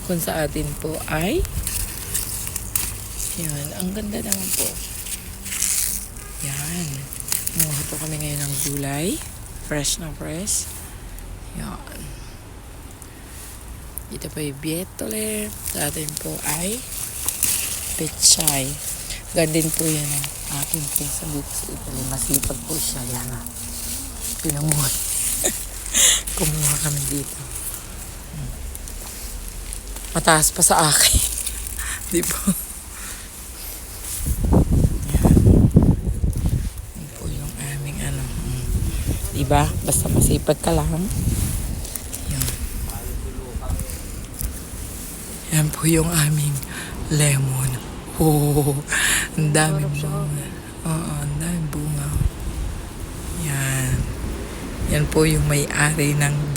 Kung sa atin po ay yan, ang ganda naman po. Yan. Kumuha po kami ngayon ng gulay. Fresh na fresh. Yan. Dito po yung bietole. Sa atin po ay pechay. Gandin po yan ang aking pinsa dito sa Italy. Masipag po siya. Yan na. Pinanguha. Kumuha kami dito. Mataas pa sa akin. Di po. Yan. Yan po yung aming ano. Diba? Basta masipag ka lang. Yan. Yan po yung aming lemon. Oh, ang daming bunga. Oo, ang daming bunga. Yan. Yan po yung may-ari ng